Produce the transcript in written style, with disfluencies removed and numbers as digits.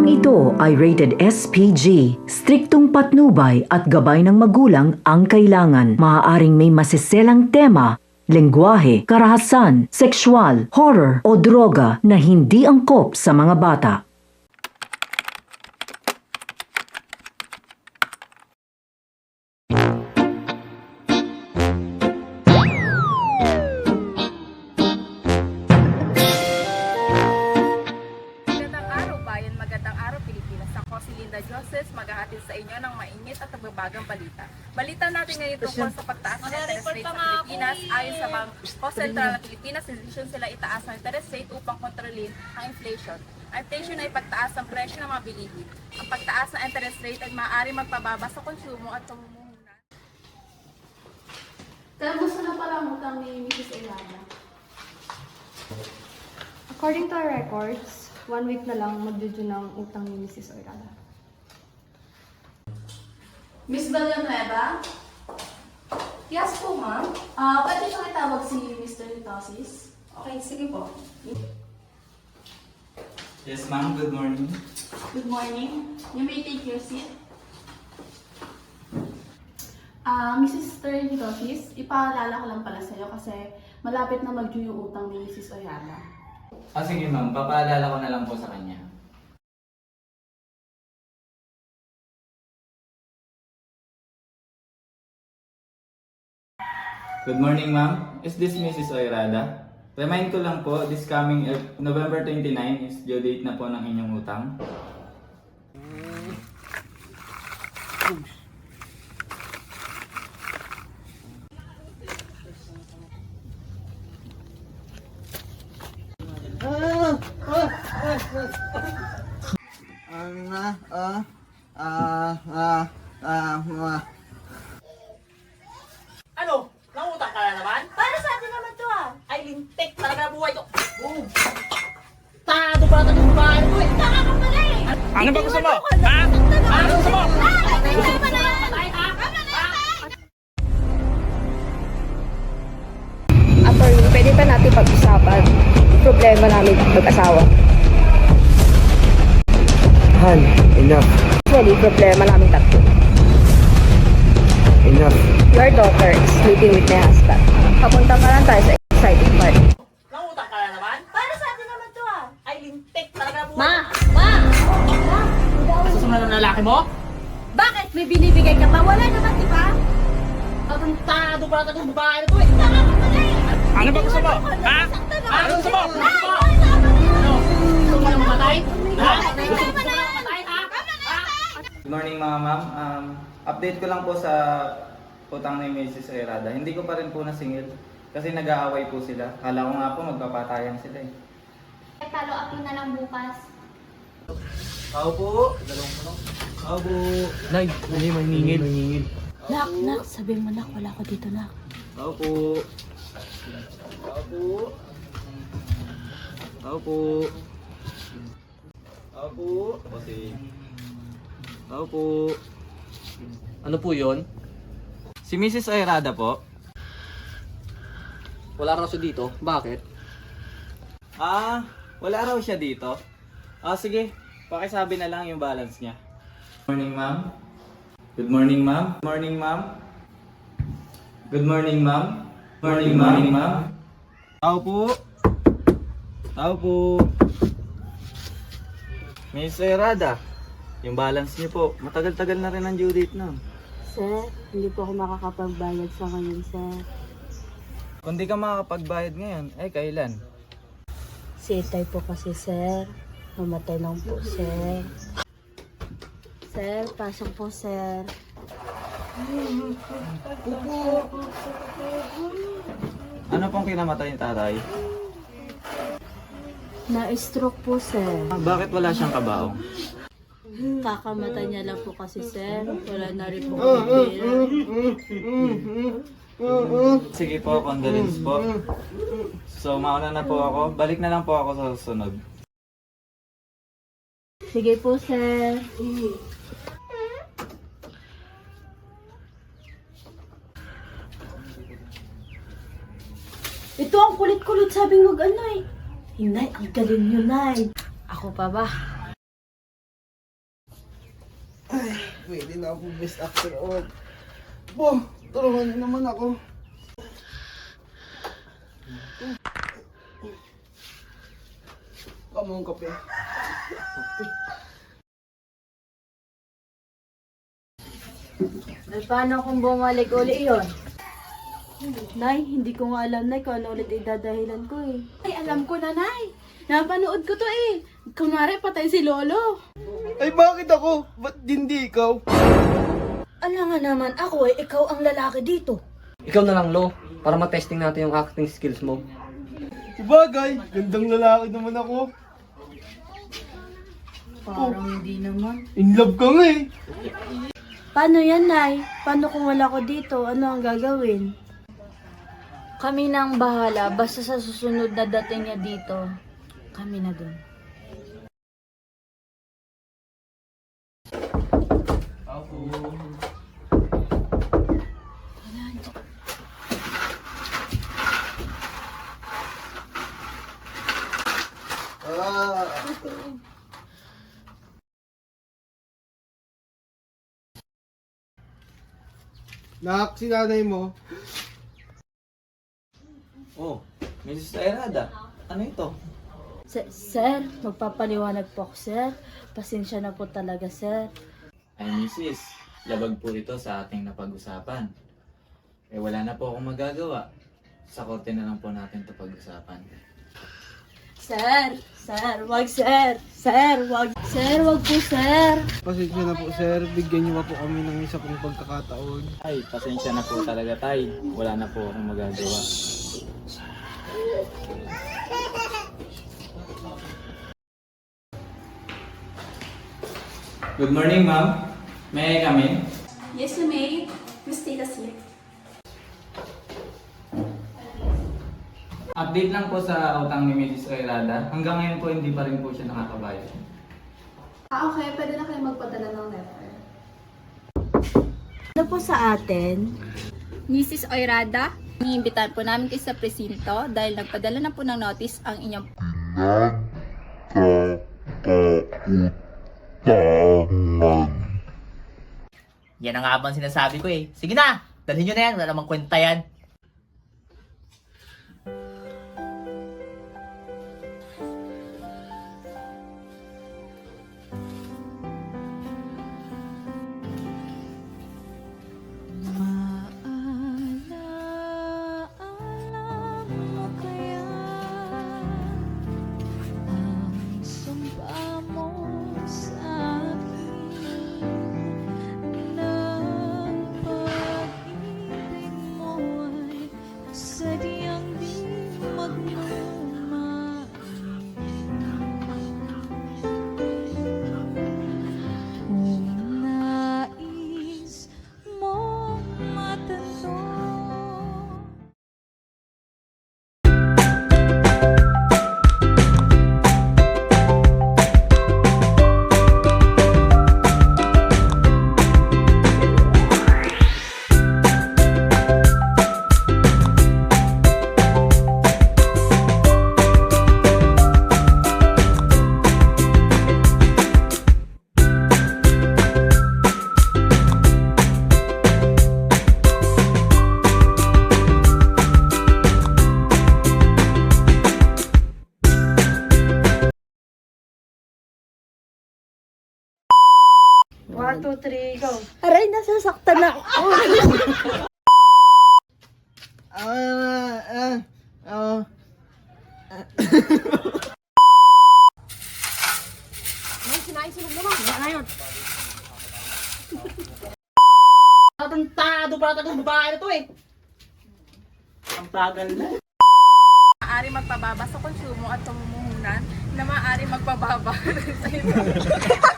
Programang ito ay rated SPG. Striktong patnubay at gabay ng magulang ang kailangan. Maaaring may masiselang tema, lengguwahe, karahasan, sexual, horror o droga na hindi angkop sa mga bata. Magandang araw Pilipinas. Ako si Linda Joses, maghahatid sa inyo ng mainit at nagbabagang balita. Balita natin ngayon tungkol sa pagtaas ng interest rate sa Pilipinas. Ayon sa Bangko Sentral ng Pilipinas, desisyon sila itaas ang interest rate upang kontrolin ang inflation. Ang inflation ay pagtaas ng presyo ng mga bilihin. Ang pagtaas ng interest rate ay maaaring magpababa sa konsumo at pamumuhunan. Kamusta na pala ang utang ni Mrs. Ilana? According to our records, 1 week na lang mag-due ng utang ni Mrs. Orlada. Miss Villanueva? Yes po, ma'am. Pwede siyang itawag si Mr. Tosis? Okay, sige po. Yes, ma'am. Good morning. Good morning. You may take your seat. Mrs. Tosis, ipaalala ko lang pala sa'yo kasi malapit na mag-due yung utang ni Mrs. Orlada. Sige ma'am, papaalala ko na lang po sa kanya. Good morning ma'am. Is this Mrs. Oirada? Remind ko lang po, this coming November 29 is due date na po ng inyong utang. Ano? Nangutang ka na naman? Para sa atin naman to Ay, lintik talaga buhay to. Boom! Tado pala tayo bahay ko eh. Taka ka pala eh! Ano ba gusto mo? Ha? Ano gusto mo? Attorney, pwede pa natin pag-usapan yung problema namin mag-asawa. Han, enough. Actually, problema namin tatlo. Enough. Your daughter is sleeping with my husband. Papunta pa lang tayo sa exciting part. Nangutang ka na naman? Para sa atin naman to Ay, lintik talaga buhay. Ma! Ma! Susunod ng lalaki mo? Bakit? May binibigay ka pa? Wala naman, di ba? Tado pala tayo bahay ko eh. Taka ka pala eh! Ano ba gusto mo? Ha? Ano gusto mo? Ano? Gusto mo na mamatay? Ha? Gusto mo na mamatay? Ha? Good morning mga ma'am. Update ko lang po sa utang ni Mrs. Oirada. Hindi ko pa rin po nasingil kasi nag-aaway po sila. Kala ko nga po magpapatayan sila eh. Follow up na lang bukas. Tao po. Tao po. Nay, hindi maningil. Nak, sabihin mo nak, wala ko dito nak. Tao po. Tao po. Tao po. Tao po. Kasi. Tao po. Ano po yon? Si Mrs. Oirada po. Wala raw siya dito. Bakit? Wala raw siya dito. Sige. Pakisabi na lang yung balance niya. Good morning, ma'am. Good morning, ma'am. Good morning, ma'am. Good morning, ma'am. Morning, ma'am. Tao po. Tao po. Miss Oirada, yung balance niyo po. Matagal-tagal na rin ang due date na. Sir, hindi po ako makakapagbayad sa ngayon, sir. Kung di ka makakapagbayad ngayon, kailan? Si Itay po kasi, sir. Mamatay lang po, sir. Sir, pasok po, sir. Ano pong kinamatay ni tatay? Na-stroke po, sir. Bakit wala siyang kabaong? Kakamatay niya lang po kasi, sir. Wala na rin po kami pera. Sige po, condolence po. So, mauna na po ako. Balik na lang po ako sa susunod. Sige po, sir. Ito ang kulit-kulit, sabing wag ano eh. Hinay, ang galing nyo, Nay. Ako pa ba? pwede na ako best actor award. Po, tulungan niyo naman ako. Kamong kape. Ay, paano kung bumalik uli yun? Nay, hindi ko nga alam, Nay, kung ano ulit idadahilan ko eh. Ay, alam ko na, Nay. Napanood ko to eh. Kunwari, patay si Lolo. Ay, bakit ako? Ba't hindi ikaw? Alam nga naman ako eh, ikaw ang lalaki dito. Ikaw na lang, Lo, para matesting natin yung acting skills mo. Sabagay, gandang lalaki naman ako. Parang hindi naman. In love ka nga eh. Paano yan, Nay? Paano kung wala ko dito? Ano ang gagawin? Kami na ang bahala. Basta sa susunod na dating niya dito, kami na dun. Ah. Nak, si nanay mo. Oh, Mrs. Ayrada, ano ito? Sir, magpapaliwanag po ako, sir. Pasensya na po talaga, sir. Ay, Mrs. Labag po ito sa ating napag-usapan. Eh, wala na po akong magagawa. Sa korte na lang po natin ito pag-usapan. Sir, wag, sir. Sir, wag. Sir, wag po, sir. Pasensya na po sir, bigyan niyo pa po kami ng isa pong pagkakataon. Ay, pasensya na po talaga, tay. Wala na po akong magagawa. Good morning, ma'am. May I come in? Yes, you may. Please take a seat. Update lang po sa utang ni Mrs. Ayrada. Hanggang ngayon po hindi pa rin po siya nakakabayad. Okay. Pwede na kayo magpadala ng letter. Ano po sa atin? Mrs. Oyrada, iniimbitahan po namin kayo sa presinto dahil nagpadala na po ng notice ang inyong Yan ang nga bang sinasabi ko eh. Sige na, dalhin nyo na yan. Wala namang kwenta yan. One, two, three, go. Aray, nasasaktan ako. Tantado para itong babae na to eh. Ang tagal na. maaari magpababa sa konsumo at pamumuhunan na maaari magpababa sa ito.